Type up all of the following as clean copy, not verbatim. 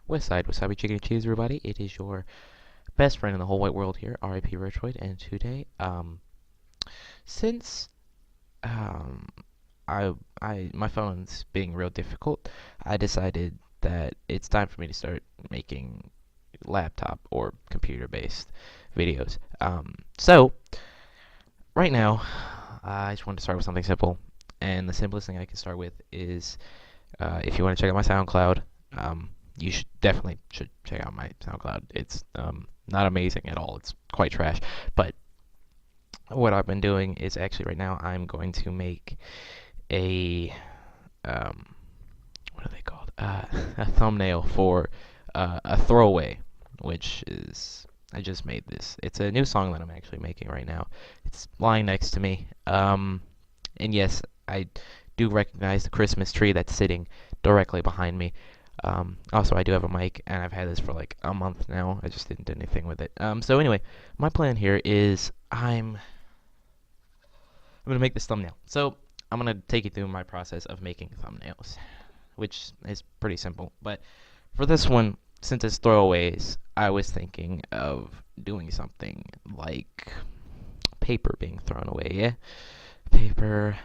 Wasabi Chicken and Cheese, everybody. It is your best friend in the whole white world here, R.I.P. Retroid, and today, since um, my phone's being real difficult, I decided that it's time for me to start making laptop or computer-based videos. So right now, I just want to start with something simple, and the simplest thing I can start with is if you want to check out my SoundCloud. You should definitely check out my SoundCloud. It's not amazing at all. It's quite trash. But what I've been doing is actually right now I'm going to make a what are they called? A thumbnail for a throwaway, which is I just made this. It's a new song that I'm actually making right now. It's lying next to me. And yes, I do recognize the Christmas tree that's sitting directly behind me. Also, I do have a mic, and I've had this for like a month now. I just didn't do anything with it. So anyway, my plan here is I'm gonna make this thumbnail. So I'm gonna take you through my process of making thumbnails, which is pretty simple. But for this one, since it's throwaways, I was thinking of doing something like paper being thrown away. Yeah, paper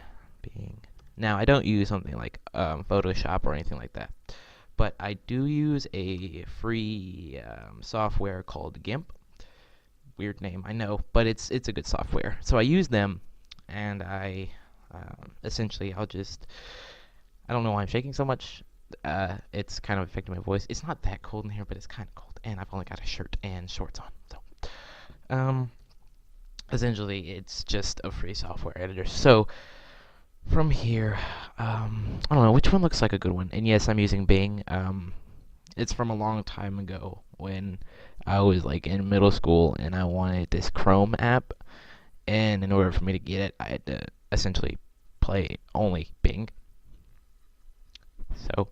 being. Now I don't use something like Photoshop or anything like that. But I do use a free software called GIMP. Weird name, I know, but it's a good software. So I use them, and I essentially I don't know why I'm shaking so much. It's kind of affecting my voice. It's not that cold in here, but it's kind of cold, and I've only got a shirt and shorts on. So essentially, it's just a free software editor. So from here, I don't know which one looks like a good one. And yes, I'm using Bing. It's from a long time ago when I was like in middle school and I wanted this Chrome app. And in order for me to get it, I had to essentially play only Bing. So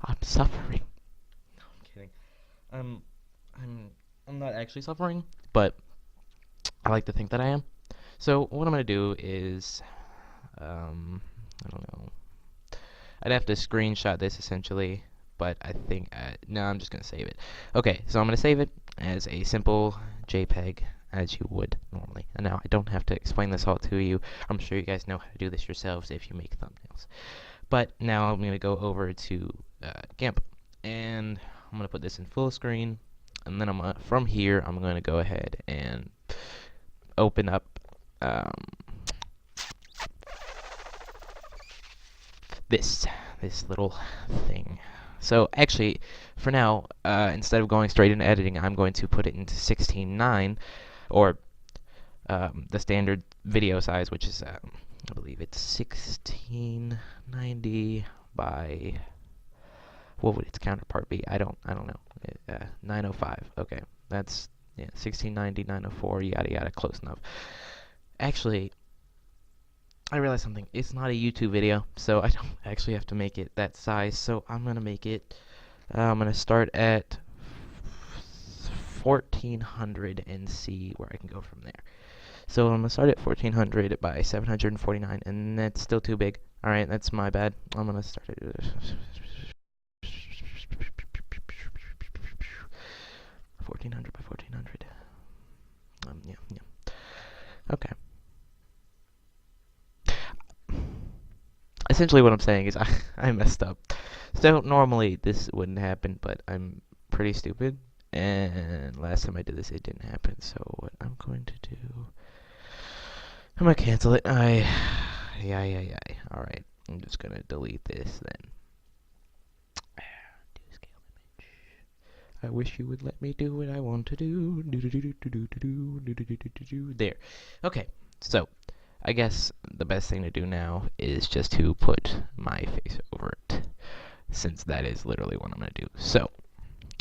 I'm suffering. No, I'm kidding. I'm not actually suffering, but I like to think that I am. So what I'm gonna do is I don't know. I'd have to screenshot this essentially, but I think, no, I'm just going to save it. Okay, so I'm going to save it as a simple JPEG, as you would normally. And now I don't have to explain this all to you. I'm sure you guys know how to do this yourselves if you make thumbnails. But now I'm going to go over to GIMP, and I'm going to put this in full screen, and then from here, I'm going to go ahead and open up this little thing. So actually, for now, instead of going straight into editing, I'm going to put it into 16:9, or the standard video size, which is I believe it's 1690 by what would its counterpart be? I don't know. 905. Okay, that's 1690, 904, yada yada, close enough. Actually, I realized something. It's not a YouTube video, so I don't actually have to make it that size. So I'm gonna make it. I'm gonna start at 1400 and see where I can go from there. So I'm gonna start at 1400 by 749, and that's still too big. All right, that's my bad. I'm gonna start at 1400 by 1400. Yeah. Okay. Essentially what I'm saying is I messed up. So normally this wouldn't happen, but I'm pretty stupid. And last time I did this, it didn't happen. So what I'm going to do, I'm going to cancel it. Yeah. Alright, I'm just going to delete this then. Do scale image. I wish you would let me do what I want to do. There. Okay, so I guess the best thing to do now is just to put my face over it, since that is literally what I'm going to do. So,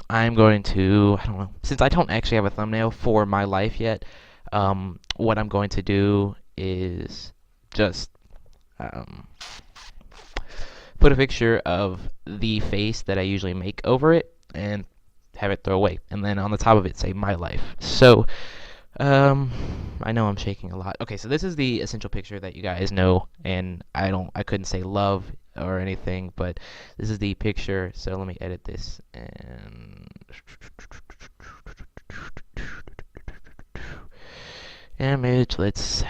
I'm going to, I don't know, since I don't actually have a thumbnail for my life yet, what I'm going to do is just put a picture of the face that I usually make over it, and have it throw away. And then on the top of it, say my life. So, Um, I know I'm shaking a lot. Okay, so this is the essential picture that you guys know, and I couldn't say love or anything, but this is the picture. So let me edit this and image. Let's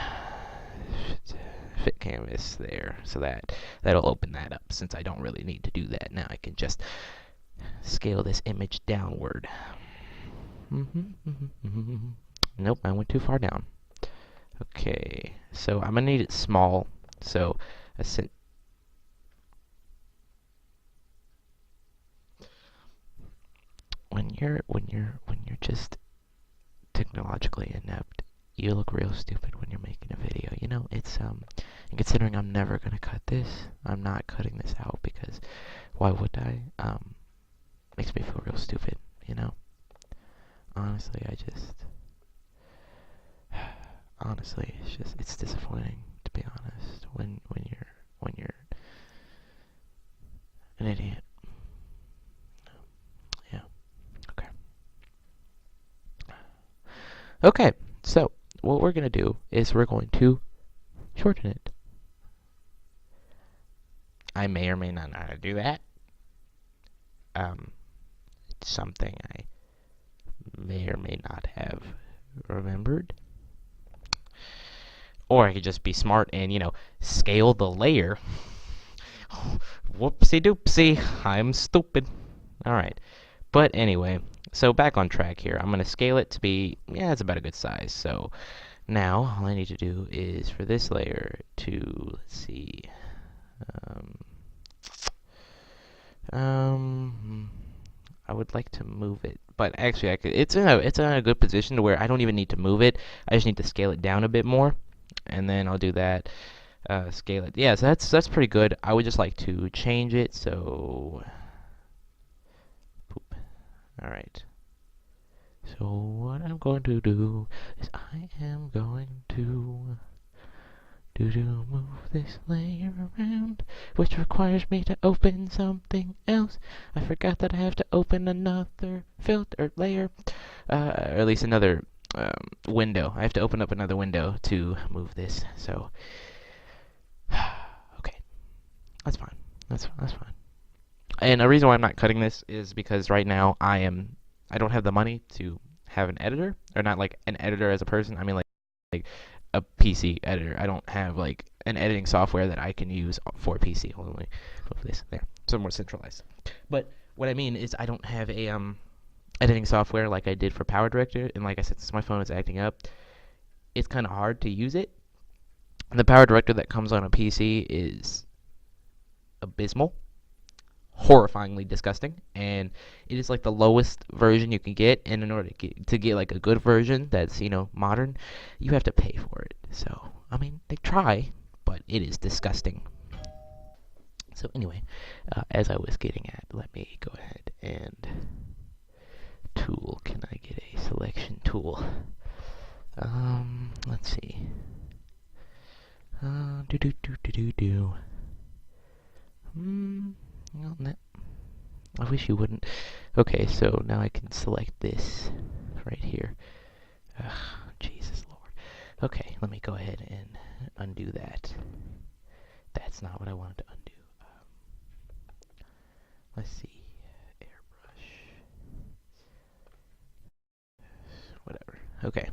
fit canvas there, so that'll open that up. Since I don't really need to do that now, I can just scale this image downward. Nope, I went too far down. Okay, so I'm gonna need it small. So I sent when you're just technologically inept, you look real stupid when you're making a video. You know, it's and considering I'm never gonna cut this, I'm not cutting this out because why would I? Makes me feel real stupid, you know? Honestly, honestly, it's disappointing to be honest when you're an idiot. Yeah. Okay. Okay. So what we're gonna do is we're going to shorten it. I may or may not know how to do that. It's something I may or may not have remembered. Or I could just be smart and, scale the layer. Whoopsie doopsie, I'm stupid. Alright, but anyway, so back on track here. I'm going to scale it to be, it's about a good size. So now all I need to do is for this layer to, let's see, I would like to move it, but actually it's in a good position to where I don't even need to move it. I just need to scale it down a bit more, and then I'll do that. Scale it. Yeah, so that's pretty good. I would just like to change it. So, poop. All right. So what I'm going to do is I am going to move this layer around, which requires me to open something else. I forgot that I have to open another filter layer, or at least another window. I have to open up another window to move this. So, okay, that's fine. That's fine. And the reason why I'm not cutting this is because right now I don't have the money to have an editor, or not like an editor as a person. I mean like a PC editor. I don't have like an editing software that I can use for PC only. Move this there, so more centralized. But what I mean is I don't have a editing software like I did for Power Director, and like I said, since my phone is acting up, it's kind of hard to use it. And the Power Director that comes on a PC is abysmal, horrifyingly disgusting, and it is like the lowest version you can get. And in order to get like a good version that's modern, you have to pay for it. So I mean, they try, but it is disgusting. So anyway, as I was getting at, let me go ahead and tool. Can I get a selection tool? Let's see. No, I wish you wouldn't. Okay, so now I can select this right here. Ugh, Jesus Lord. Okay, let me go ahead and undo that. That's not what I wanted to undo. Let's see. Airbrush. Whatever. Okay.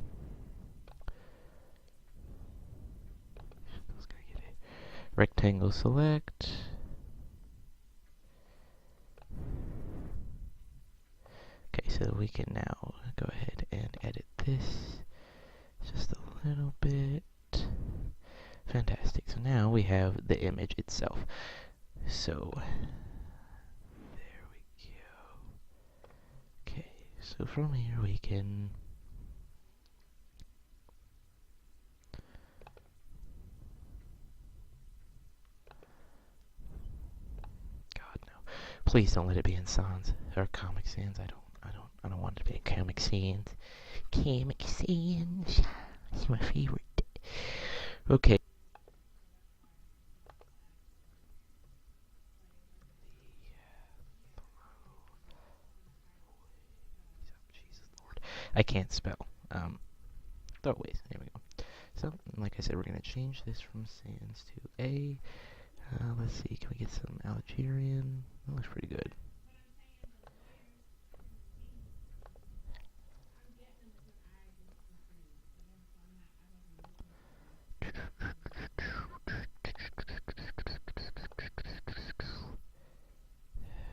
I was gonna get a rectangle select. Okay, so we can now go ahead and edit this just a little bit. Fantastic. So now we have the image itself. So there we go. Okay, so from here we can God no. Please don't let it be in Sans or Comic Sans. I don't want it to be in Comic Sans. Comic Sans. It's my favorite. Okay. Jesus Lord. I can't spell. throwaways. There we go. So, like I said, we're going to change this from sans to A. Let's see, can we get some Algerian? That looks pretty good.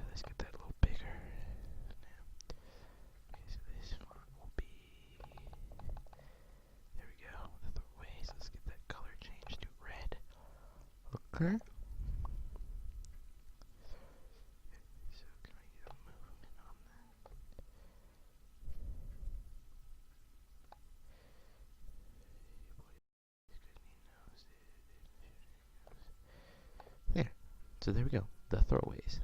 Let's get that a little bigger. Okay, so this one will be, there we go, the throwaways. Let's get that color changed to red. Okay. So can I get a movement on that? There. So there we go. The throwaways.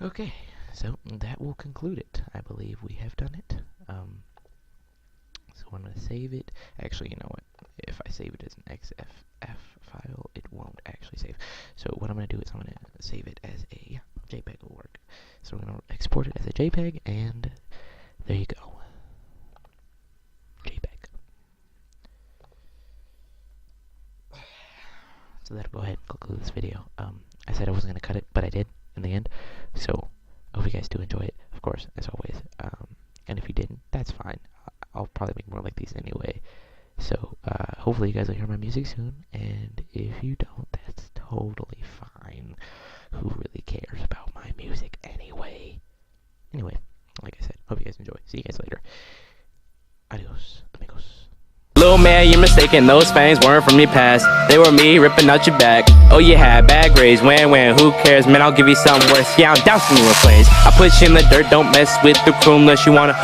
Okay, so that will conclude it. I believe we have done it. So I'm going to save it. Actually, you know what? If I save it as an XFF file, it won't actually save. So what I'm going to do is I'm going to save it as a JPEG will work. So we're going to export it as a JPEG, and there you go. JPEG. So that'll go ahead and conclude this video. I said I wasn't going to cut it, but I did in the end. So I hope you guys do enjoy it, of course, as always. And if you didn't, that's fine. I'll probably make more like these anyway. So hopefully you guys will hear my music soon. And if you don't, that's totally fine. Who really cares about my music anyway? Anyway, like I said, hope you guys enjoy. See you guys later. Adios, amigos. Little man, you're mistaken, those fangs weren't from your past. They were me ripping out your back. Oh, you had bad grades, when, who cares? Man, I'll give you something worse. Yeah, I'm dousing you in flames. I put you in the dirt, don't mess with the crew unless you wanna,